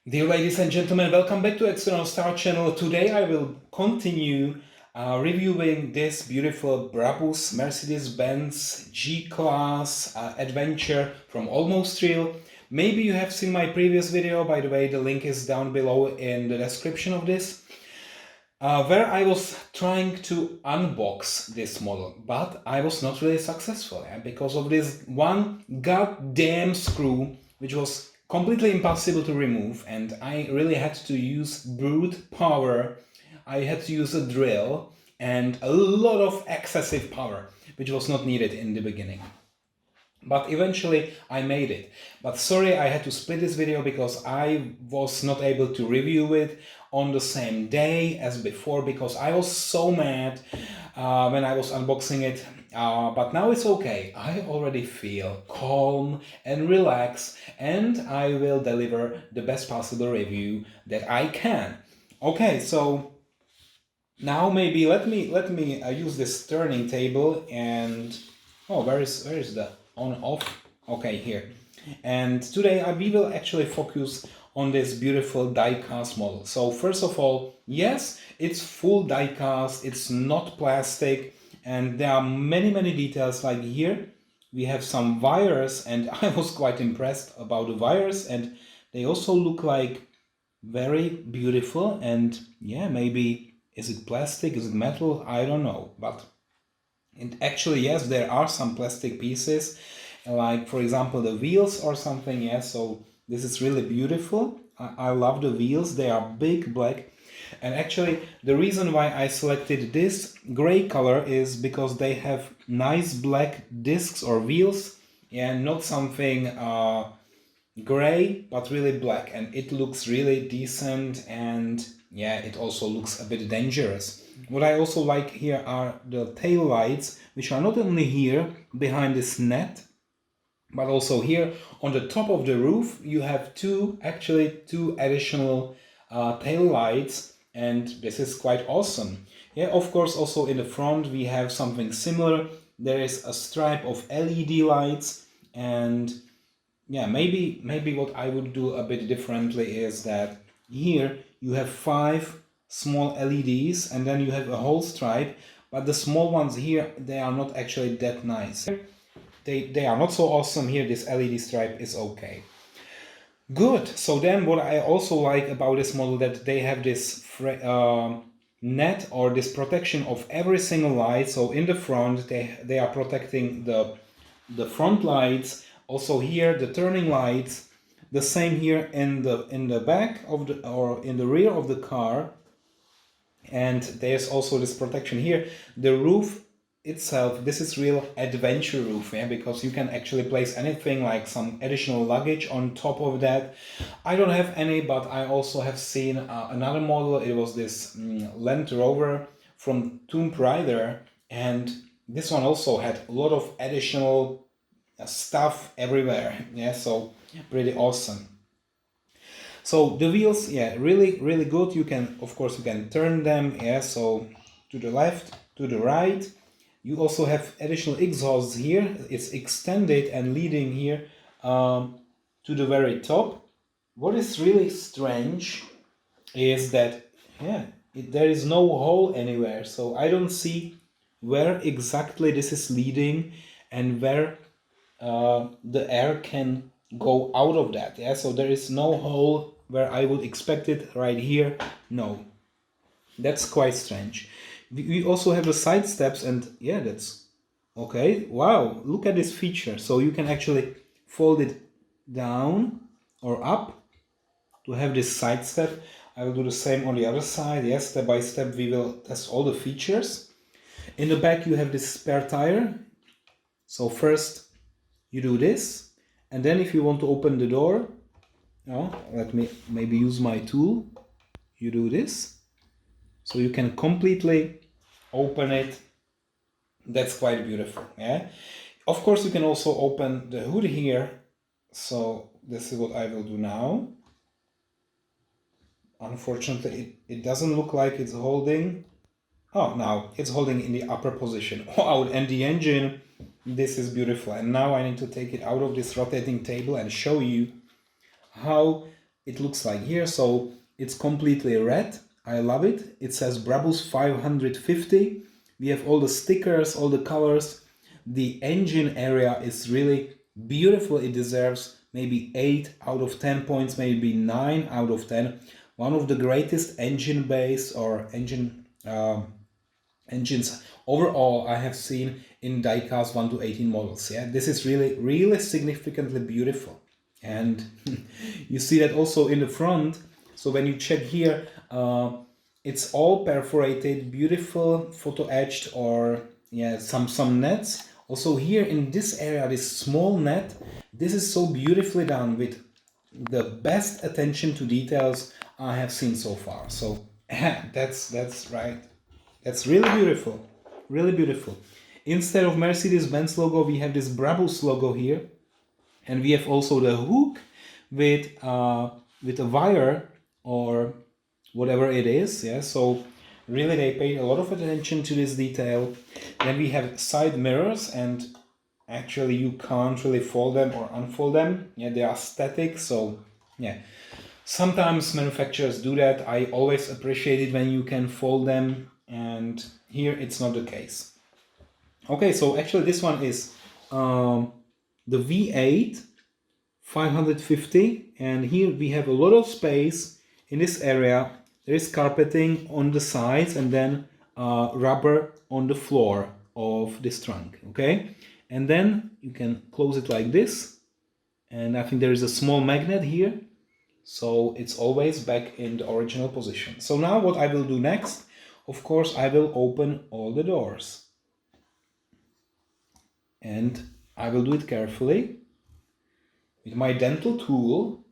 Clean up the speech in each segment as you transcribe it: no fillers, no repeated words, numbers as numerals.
Dear ladies and gentlemen, welcome back to External Star Channel. Today I will continue reviewing this beautiful Brabus Mercedes-Benz G-Class adventure from Almost Real. Maybe you have seen my previous video, by the way, the link is down below in the description of this, where I was trying to unbox this model, but I was not really successful because of this one goddamn screw, which was completely impossible to remove, and I really had to use brute power. I had to use a drill and a lot of excessive power, which was not needed in the beginning. But eventually I made it. But sorry, I had to split this video because I was not able to review it on the same day as before because I was so mad when I was unboxing it. But now it's okay. I already feel calm and relaxed, and I will deliver the best possible review that I can. Okay, so now maybe let me use this turning table and where is the on off? Okay, here. And today we will actually focus on this beautiful die-cast model. So first of all, yes, it's full die-cast, it's not plastic, and there are many details. Like here we have some wires, and I was quite impressed about the wires, and they also look like very beautiful. And yeah, maybe is it plastic, is it metal, I don't know, but actually yes, there are some plastic pieces, like for example the wheels or something. Yeah, so this is really beautiful. I love the wheels, they are big black. And actually the reason why I selected this gray color is because they have nice black discs or wheels, and not something gray but really black, and it looks really decent. And yeah, it also looks a bit dangerous. What I also like here are the tail lights, which are not only here behind this net, but also here on the top of the roof. You have two additional tail lights, and this is quite awesome. Yeah, of course, also in the front we have something similar. There is a stripe of LED lights, and yeah, maybe what I would do a bit differently is that here you have 5 small LEDs, and then you have a whole stripe, but the small ones here, they are not actually that nice. They are not so awesome. Here this LED stripe is okay. Good. So then what I also like about this model, that they have this net or this protection of every single light. So in the front they are protecting the front lights, also here the turning lights, the same here in the back of the, or in the rear of the car. And there's also this protection here. The roof itself, this is real adventure roof, yeah, because you can actually place anything like some additional luggage on top of that. I don't have any, but I also have seen another model. It was this Land Rover from Tomb Raider, and this one also had a lot of additional stuff everywhere. Yeah, so pretty awesome. So the wheels, yeah, really good. You can, of course, you can turn them, yeah, so to the left, to the right. You also have additional exhausts here. It's extended and leading here to the very top. What is really strange is that, yeah, there is no hole anywhere. So I don't see where exactly this is leading and where the air can go out of that. Yeah, so there is no hole where I would expect it right here. No, that's quite strange. We also have the side steps, and yeah, that's okay. Wow, look at this feature. So you can actually fold it down or up to have this side step. I will do the same on the other side. Yes, step by step we will test all the features. In the back you have this spare tire. So first you do this, and then if you want to open the door, let me maybe use my tool. You do this, so you can completely open it. That's quite beautiful. Yeah, of course you can also open the hood here. So this is what I will do now. Unfortunately it doesn't look like it's holding. Oh, now it's holding in the upper position. Wow, and the engine, this is beautiful. And now I need to take it out of this rotating table and show you how it looks like here. So it's completely red. I love it. It says Brabus550. We have all the stickers, all the colors. The engine area is really beautiful. It deserves maybe 8 out of 10 points, maybe 9 out of 10. One of the greatest engine bays or engines overall I have seen in diecast 1 to 18 models. Yeah, this is really significantly beautiful. And you see that also in the front. So when you check here, it's all perforated, beautiful photo etched, or yeah, some nets. Also here in this area, this small net, this is so beautifully done with the best attention to details I have seen so far. So that's right. That's really beautiful. Really beautiful. Instead of Mercedes-Benz logo, we have this Brabus logo here. And we have also the hook with a wire or whatever it is. Yeah, so really they paid a lot of attention to this detail. Then we have side mirrors, and actually you can't really fold them or unfold them. Yeah, they are static. So yeah, sometimes manufacturers do that. I always appreciate it when you can fold them, and here it's not the case. Okay, so actually this one is the V8 550, and here we have a lot of space in this area. There is carpeting on the sides and then rubber on the floor of this trunk. Okay, and then you can close it like this, and I think there is a small magnet here, so it's always back in the original position. So now what I will do next, of course, I will open all the doors, and I will do it carefully with my dental tool.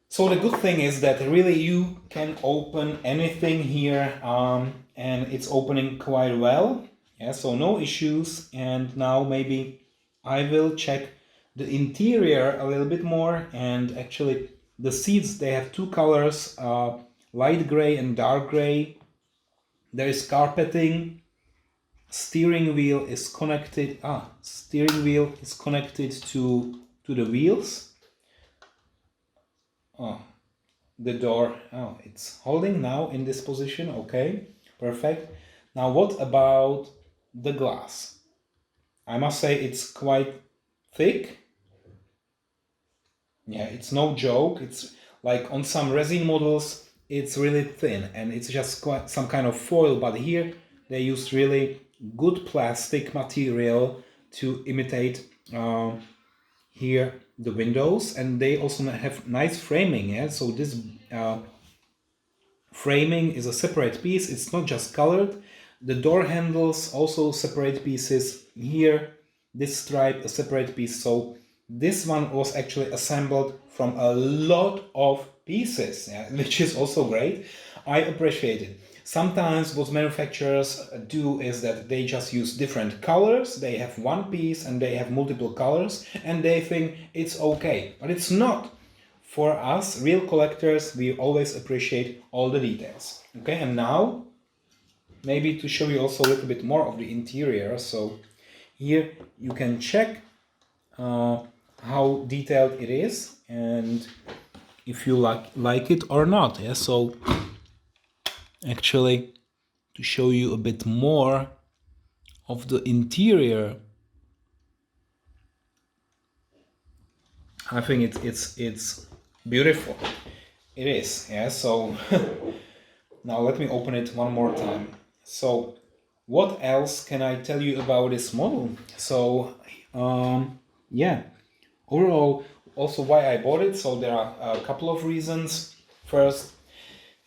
So the good thing is that really you can open anything here, and it's opening quite well. Yeah, so no issues. And now maybe I will check the interior a little bit more. And actually the seats, they have two colors, light gray and dark gray. There is carpeting. Steering wheel is connected. Steering wheel is connected to the wheels. The door, it's holding now in this position. Okay, perfect. Now what about the glass? I must say it's quite thick. Yeah, it's no joke. It's like on some resin models it's really thin and it's just quite some kind of foil, but here they use really good plastic material to imitate here the windows, and they also have nice framing. Yeah, so this framing is a separate piece. It's not just colored. The door handles also separate pieces. Here this stripe a separate piece. So this one was actually assembled from a lot of pieces, yeah, which is also great. I appreciate it. Sometimes what manufacturers do is that they just use different colors. They have one piece and they have multiple colors and they think it's okay, but it's not. For us, real collectors, we always appreciate all the details. Okay, and now maybe to show you also a little bit more of the interior. So here you can check how detailed it is and if you like it or not. Yeah, so actually to show you a bit more of the interior, I think it's beautiful. It is, yeah. So now let me open it one more time. So what else can I tell you about this model? So yeah, overall also why I bought it. So there are a couple of reasons. First,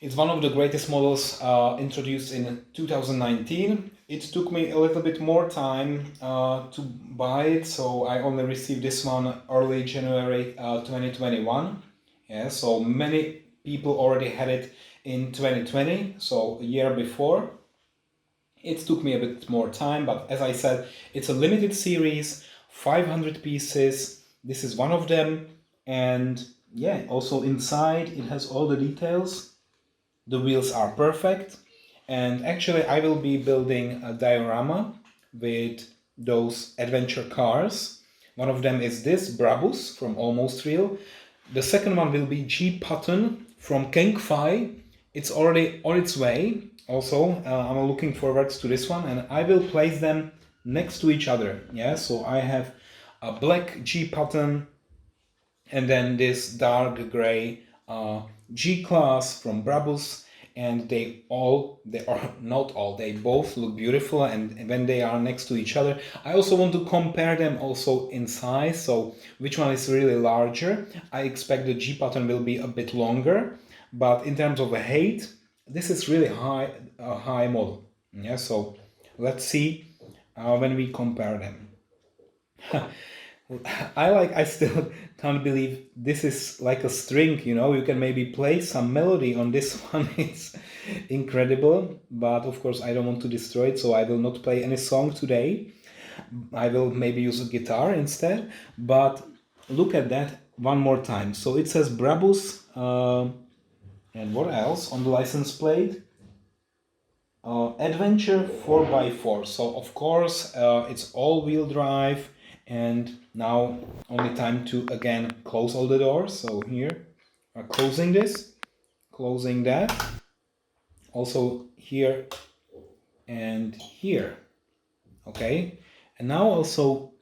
it's one of the greatest models introduced in 2019. It took me a little bit more time to buy it, so I only received this one early January 2021. Yeah, so many people already had it in 2020, so a year before. It took me a bit more time, but as I said, it's a limited series, 500 pieces. This is one of them, and yeah, also inside it has all the details. The wheels are perfect, and actually I will be building a diorama with those adventure cars. One of them is this Brabus from Almost Real. The second one will be G500 from G5. It's already on its way. Also, I'm looking forward to this one, and I will place them next to each other. Yeah, so I have a black G500 and then this dark gray G-Class from Brabus, and they are not all, they both look beautiful, and when they are next to each other. I also want to compare them also in size, so which one is really larger. I expect the G-Pattern will be a bit longer, but in terms of height, this is really a high model. Yeah, so let's see when we compare them. I still can't believe this is like a string, you know, you can maybe play some melody on this one. It's incredible, but of course I don't want to destroy it, so I will not play any song today. I will maybe use a guitar instead, but look at that one more time. So it says Brabus, and what else on the license plate? Adventure 4x4. So of course it's all-wheel drive, and now only time to again close all the doors. So here closing this, closing that, also here and here. Okay, and now also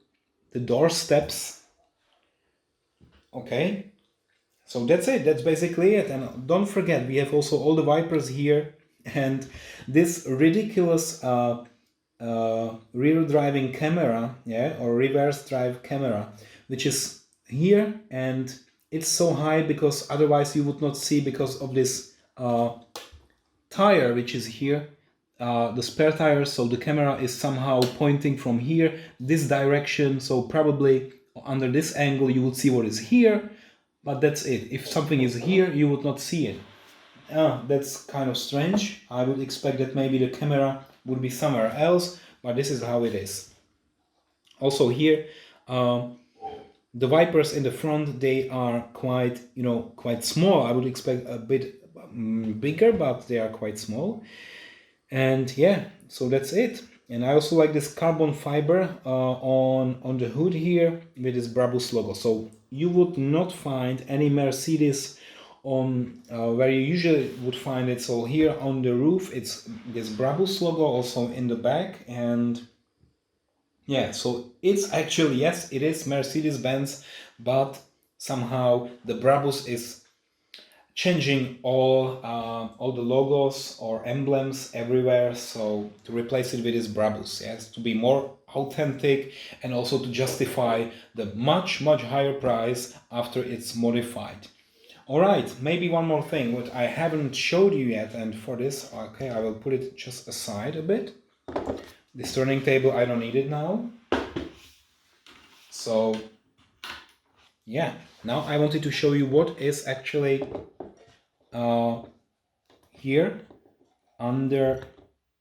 the door steps. Okay, so that's it, that's basically it. And don't forget, we have also all the wipers here, and this ridiculous rear driving camera, yeah, or reverse drive camera, which is here, and it's so high because otherwise you would not see, because of this tire which is here, the spare tire. So the camera is somehow pointing from here this direction, so probably under this angle you would see what is here, but that's it. If something is here, you would not see it. That's kind of strange. I would expect that maybe the camera would be somewhere else, but this is how it is. Also here, the wipers in the front, they are quite, you know, quite small. I would expect a bit bigger, but they are quite small. And yeah, so that's it. And I also like this carbon fiber on the hood here with this Brabus logo. So you would not find any Mercedes on where you usually would find it. So here on the roof, it's this Brabus logo, also in the back. And yeah, so it's actually, yes, it is Mercedes-Benz, but somehow the Brabus is changing all the logos or emblems everywhere, so to replace it with this Brabus, yes, to be more authentic, and also to justify the much higher price after it's modified. All right, maybe one more thing what I haven't showed you yet, and for this, okay, I will put it just aside a bit. This turning table, I don't need it now. So yeah, now I wanted to show you what is actually here under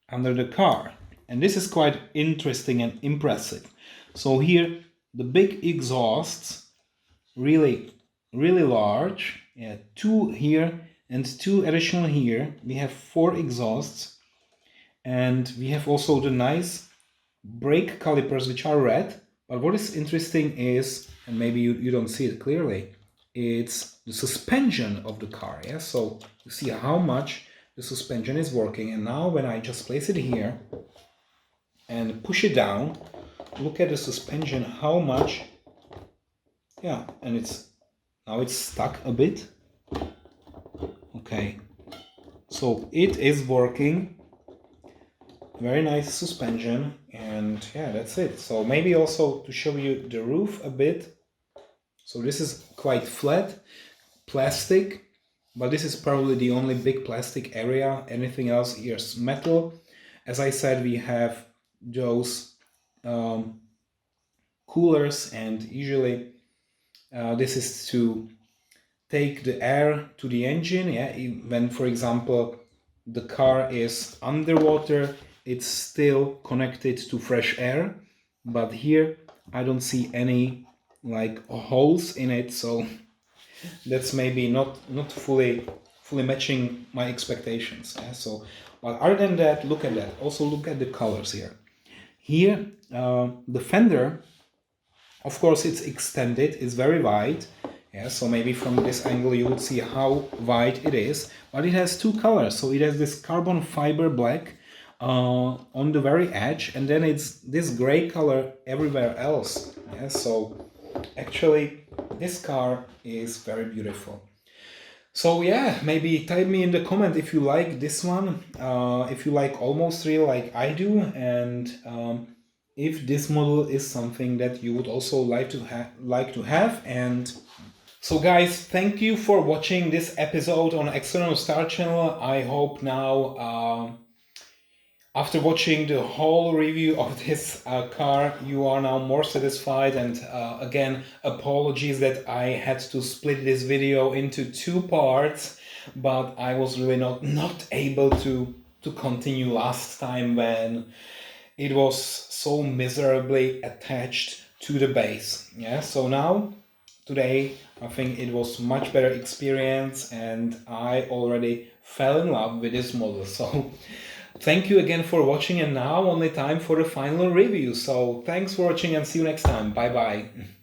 the car, and this is quite interesting and impressive. So here the big exhausts, really large, yeah, 2 here and 2 additional here. We have 4 exhausts, and we have also the nice brake calipers which are red. But what is interesting is, and maybe you don't see it clearly, it's the suspension of the car. Yeah, so you see how much the suspension is working. And now when I just place it here and push it down, look at the suspension, how much, yeah, and now it's stuck a bit. Okay, so it is working. Very nice suspension, and yeah, that's it. So maybe also to show you the roof a bit. So this is quite flat plastic, but this is probably the only big plastic area. Anything else here is metal. As I said, we have those coolers, and usually this is to take the air to the engine. Yeah, when, for example, the car is underwater, it's still connected to fresh air. But here I don't see any like holes in it, so that's maybe not fully matching my expectations. Yeah? So, but other than that, look at that. Also look at the colors here. Here, the fender Of course, it's extended, it's very wide. Yeah, so maybe from this angle you would see how wide it is. But it has two colors. So it has this carbon fiber black on the very edge, and then it's this gray color everywhere else. Yeah, so actually this car is very beautiful. So yeah, maybe type me in the comment if you like this one, if you like almost real like I do, and if this model is something that you would also like to have. And so guys, thank you for watching this episode on External Star Channel. I hope now, after watching the whole review of this car, you are now more satisfied. And again, apologies that I had to split this video into two parts, but I was really not able to continue last time when it was so miserably attached to the base. Yeah, so now today I think it was much better experience, and I already fell in love with this model. So thank you again for watching, and now only time for the final review. So thanks for watching and see you next time. Bye bye.